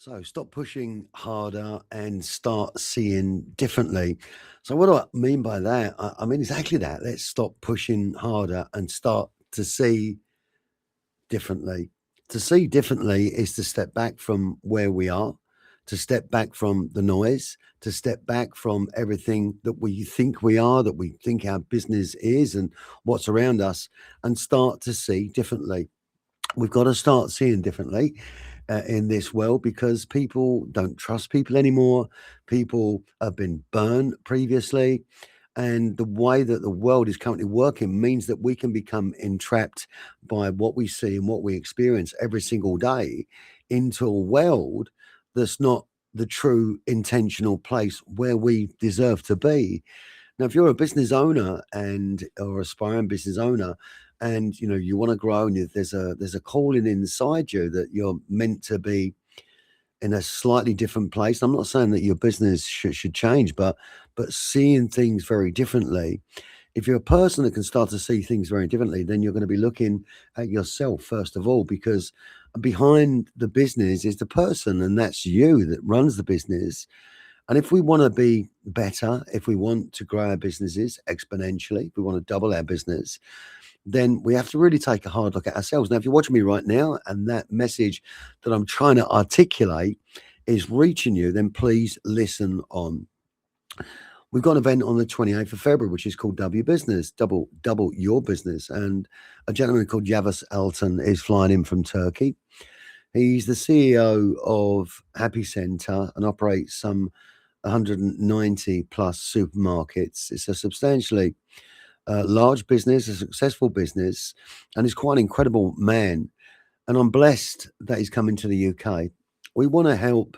So stop pushing harder and start seeing differently. So what do I mean by that? I mean exactly that. Let's stop pushing harder and start to see differently. To see differently is to step back from where we are, to step back from the noise, to step back from everything that we think we are, that we think our business is, and what's around us, and start to see differently. We've got to start seeing differently in this world because people don't trust people anymore. People have been burned previously. And the way that the world is currently working means that we can become entrapped by what we see and what we experience every single day into a world that's not the true intentional place where we deserve to be. Now, if you're a business owner and or aspiring business owner, and you want to grow, and there's a calling inside you that you're meant to be in a slightly different place. I'm not saying that your business should change, but seeing things very differently. If you're a person that can start to see things very differently, then you're going to be looking at yourself first of all, because behind the business is the person, and that's you that runs the business. And if we want to be better, if we want to grow our businesses exponentially, if we want to double our business, then we have to really take a hard look at ourselves. Now, if you're watching me right now and that message that I'm trying to articulate is reaching you, then please listen on. We've got an event on the 28th of February, which is called W Business, double your business. And a gentleman called Yavuz Altun is flying in from Turkey. He's the CEO of Happy Centre and operates some 190 plus supermarkets. It's a substantially large business, a successful business, and he's quite an incredible man. And I'm blessed that he's coming to the UK. We want to help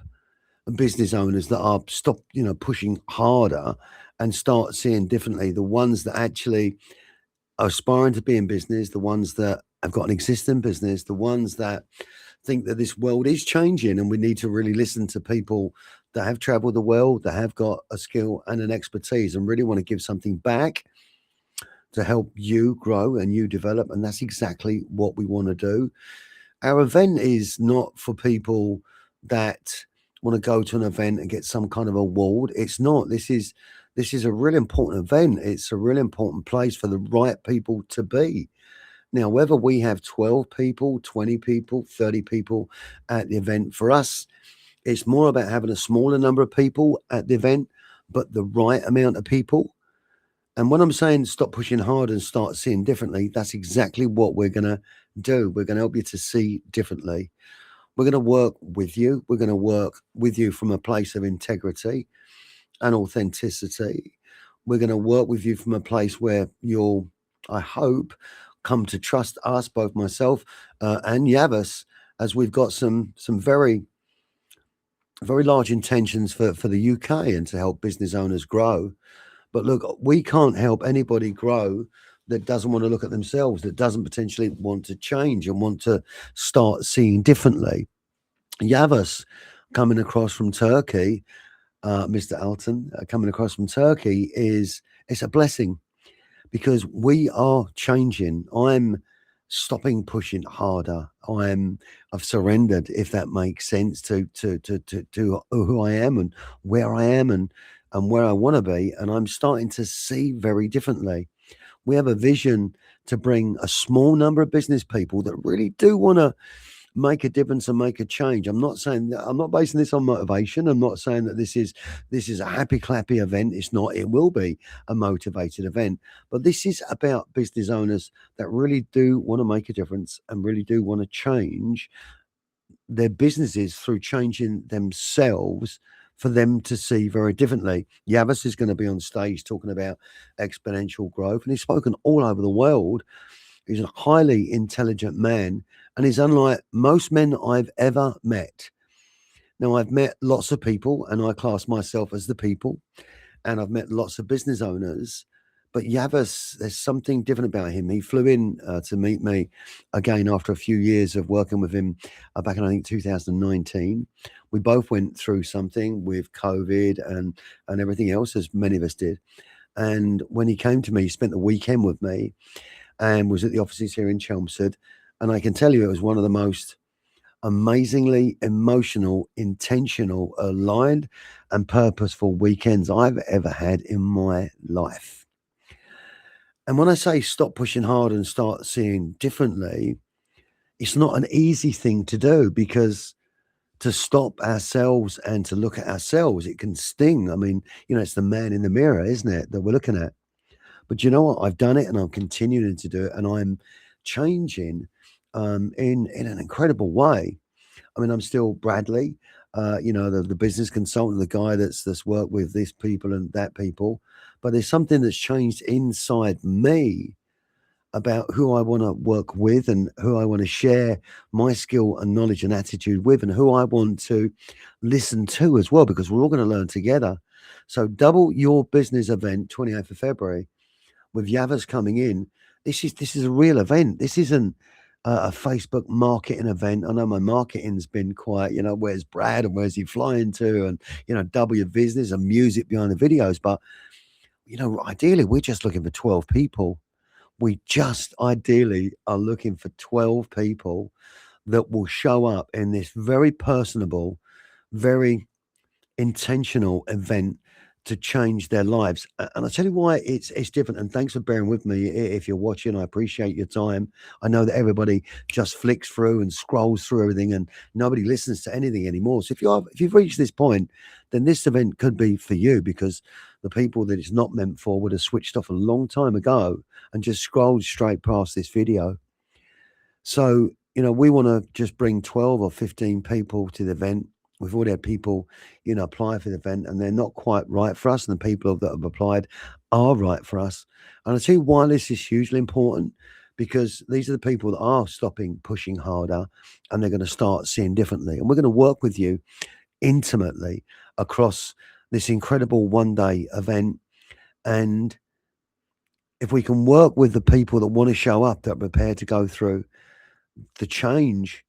business owners that are pushing harder and start seeing differently. The ones that actually are aspiring to be in business, the ones that have got an existing business, the ones that think that this world is changing, and we need to really listen to people that have traveled the world, that have got a skill and an expertise, and really want to give something back to help you grow and you develop. And that's exactly what we want to do. Our event is not for people that want to go to an event and get some kind of award. It's not. This is a really important event. It's a really important place for the right people to be. Now, whether we have 12 people, 20 people, 30 people at the event, for us, it's more about having a smaller number of people at the event, but the right amount of people. And when I'm saying stop pushing hard and start seeing differently, that's exactly what we're going to do. We're going to help you to see differently. We're going to work with you. We're going to work with you from a place of integrity and authenticity. We're going to work with you from a place where you'll, I hope, come to trust us, both myself and Yavuz, as we've got some very, very large intentions for the UK and to help business owners grow. But look, we can't help anybody grow that doesn't want to look at themselves, that doesn't potentially want to change and want to start seeing differently. Yavuz coming across from Turkey, Mr. Altun coming across from Turkey it's a blessing because we are changing. I'm stopping pushing harder. I've surrendered, if that makes sense, to who I am and where I am and where I want to be. And I'm starting to see very differently. We have a vision to bring a small number of business people that really do want to make a difference and make a change. I'm not saying that, I'm not basing this on motivation. I'm not saying that this is a happy clappy event. It's not. It will be a motivated event, but this is about business owners that really do want to make a difference and really do want to change their businesses through changing themselves for them to see very differently. Yavuz is going to be on stage talking about exponential growth, and he's spoken all over the world. He's a highly intelligent man, and he's unlike most men I've ever met. Now, I've met lots of people, and I class myself as the people, and I've met lots of business owners. But Yavuz, there's something different about him. He flew in to meet me again after a few years of working with him back in, I think, 2019. We both went through something with COVID and everything else, as many of us did. And when he came to me, he spent the weekend with me and was at the offices here in Chelmsford. And I can tell you, it was one of the most amazingly emotional, intentional, aligned, and purposeful weekends I've ever had in my life. And when I say stop pushing hard and start seeing differently, it's not an easy thing to do because to stop ourselves and to look at ourselves, it can sting. I mean, it's the man in the mirror, isn't it, that we're looking at? But you know what? I've done it and I'm continuing to do it and I'm changing in an incredible way. I mean, I'm still Bradley, the business consultant, the guy that's worked with this people and that people. But there's something that's changed inside me about who I want to work with and who I want to share my skill and knowledge and attitude with, and who I want to listen to as well, because we're all going to learn together. So, double your business event, 28th of February, with Yavuz coming in. This is a real event. This isn't a Facebook marketing event. I know my marketing's been quite, where's Brad and where's he flying to, and double your business and music behind the videos. But ideally, we're just looking for 12 people. We just ideally are looking for 12 people that will show up in this very personable, very intentional event to change their lives. And I'll tell you why it's different. And thanks for bearing with me if you're watching. I appreciate your time. I know that everybody just flicks through and scrolls through everything and nobody listens to anything anymore. So if you've reached this point, then this event could be for you, because the people that it's not meant for would have switched off a long time ago and just scrolled straight past this video. So, we want to just bring 12 or 15 people to the event. We've already had people, apply for the event and they're not quite right for us. And the people that have applied are right for us. And I'll tell you why this is hugely important, because these are the people that are stopping pushing harder and they're going to start seeing differently. And we're going to work with you intimately across this incredible 1-day event. And if we can work with the people that want to show up, that are prepared to go through the change,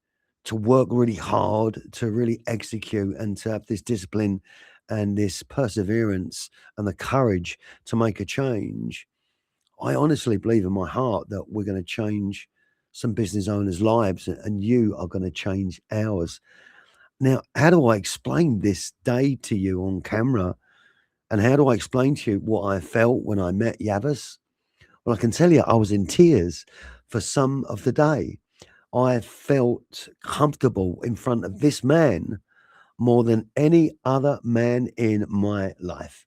to work really hard, to really execute, and to have this discipline and this perseverance and the courage to make a change, I honestly believe in my heart that we're going to change some business owners' lives and you are going to change ours. Now, how do I explain this day to you on camera? And how do I explain to you what I felt when I met Yavuz? Well, I can tell you I was in tears for some of the day. I felt comfortable in front of this man more than any other man in my life.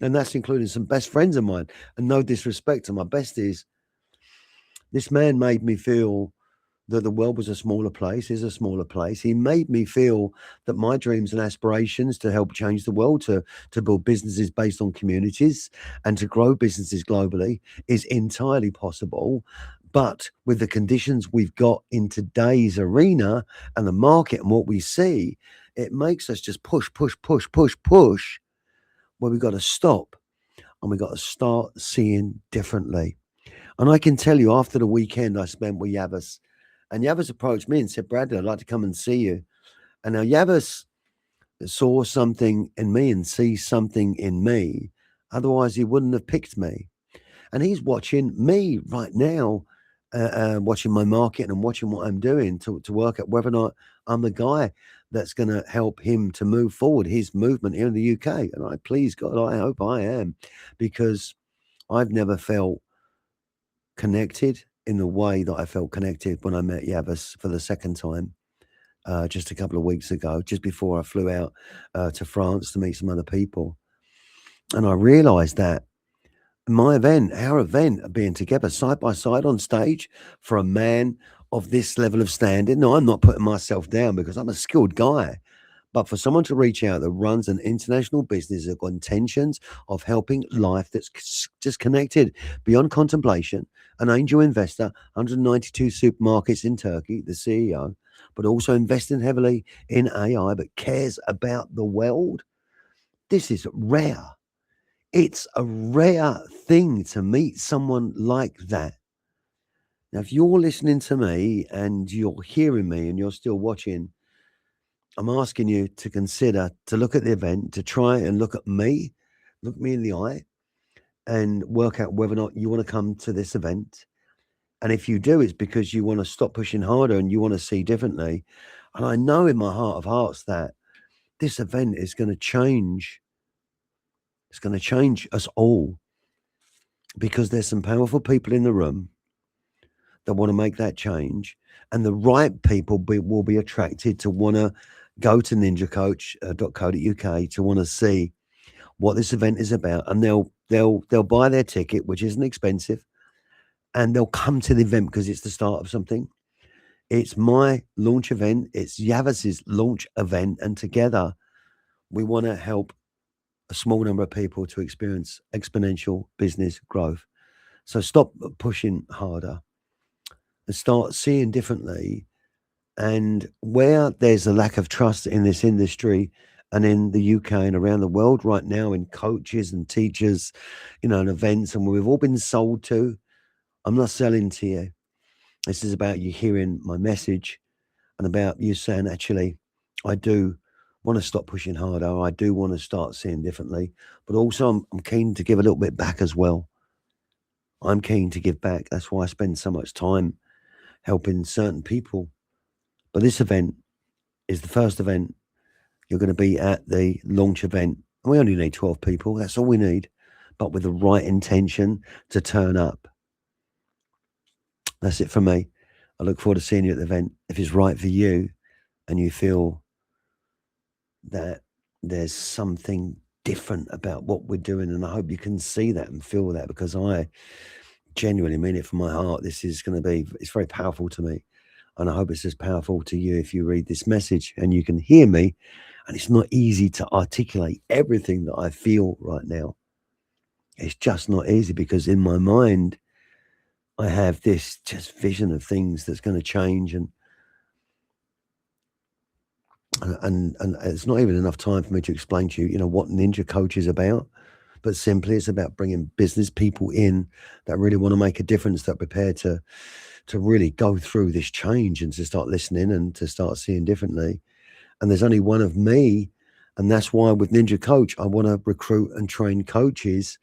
And that's including some best friends of mine. And no disrespect to my besties, this man made me feel that the world was a smaller place, is a smaller place. He made me feel that my dreams and aspirations to help change the world, to build businesses based on communities and to grow businesses globally is entirely possible. But with the conditions we've got in today's arena and the market and what we see, it makes us just push, push, push, push, push, where we've got to stop and we've got to start seeing differently. And I can tell you, after the weekend I spent with Yavuz, and Yavuz approached me and said, Bradley, I'd like to come and see you. And now Yavuz saw something in me and sees something in me. Otherwise, he wouldn't have picked me. And he's watching me right now, watching my market and watching what I'm doing to work out whether or not I'm the guy that's going to help him to move forward his movement here in the UK. And please God, I hope I am, because I've never felt connected in the way that I felt connected when I met Yavuz for the second time, just a couple of weeks ago, just before I flew out to France to meet some other people. And I realized that my event, our event, being together side by side on stage for a man of this level of standing. No, I'm not putting myself down because I'm a skilled guy. But for someone to reach out that runs an international business, that got intentions of helping life, that's just connected beyond contemplation, an angel investor, 192 supermarkets in Turkey, the CEO, but also investing heavily in AI, but cares about the world. This is rare. It's a rare thing to meet someone like that. Now, if you're listening to me and you're hearing me and you're still watching, I'm asking you to consider, to look at the event, to try and look me in the eye, and work out whether or not you want to come to this event. And if you do, it's because you want to stop pushing harder and you want to see differently. And I know in my heart of hearts that this event is going to change. It's going to change us all because there's some powerful people in the room that want to make that change. And the right people will be attracted to want to go to ninjacoach.co.uk to want to see what this event is about. And they'll buy their ticket, which isn't expensive, and they'll come to the event because it's the start of something. It's my launch event. It's Yavuz's launch event. And together we want to help a small number of people to experience exponential business growth. So stop pushing harder and start seeing differently. And where there's a lack of trust in this industry and in the UK and around the world right now in coaches and teachers, and events, and we've all been sold to, I'm not selling to you. This is about you hearing my message and about you saying, actually, I do want to stop pushing harder. I do want to start seeing differently, but also I'm keen to give a little bit back as well. I'm keen to give back. That's why I spend so much time helping certain people. But this event is the first event. You're going to be at the launch event. And we only need 12 people. That's all we need. But with the right intention to turn up. That's it for me. I look forward to seeing you at the event. If it's right for you and you feel that there's something different about what we're doing, and I hope you can see that and feel that, because I genuinely mean it from my heart. This is going to be, it's very powerful to me. And I hope it's as powerful to you if you read this message and you can hear me. And it's not easy to articulate everything that I feel right now. It's just not easy because in my mind, I have this just vision of things that's going to change, and it's not even enough time for me to explain to you, what Ninja Coach is about. But simply, it's about bringing business people in that really want to make a difference, that are prepared to really go through this change and to start listening and to start seeing differently. And there's only one of me, and that's why with Ninja Coach, I want to recruit and train coaches.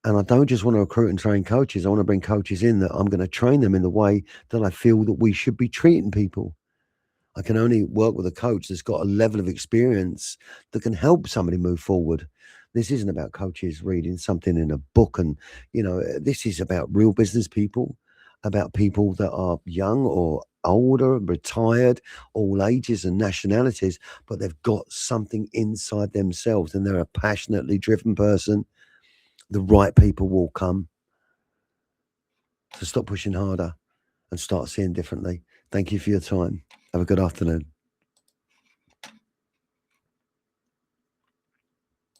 And I don't just want to recruit and train coaches. I want to bring coaches in that I'm going to train them in the way that I feel that we should be treating people. I can only work with a coach that's got a level of experience that can help somebody move forward. This isn't about coaches reading something in a book. And, this is about real business people, about people that are young or older, retired, all ages and nationalities, but they've got something inside themselves and they're a passionately driven person. The right people will come. So stop pushing harder and start seeing differently. Thank you for your time. Have a good afternoon.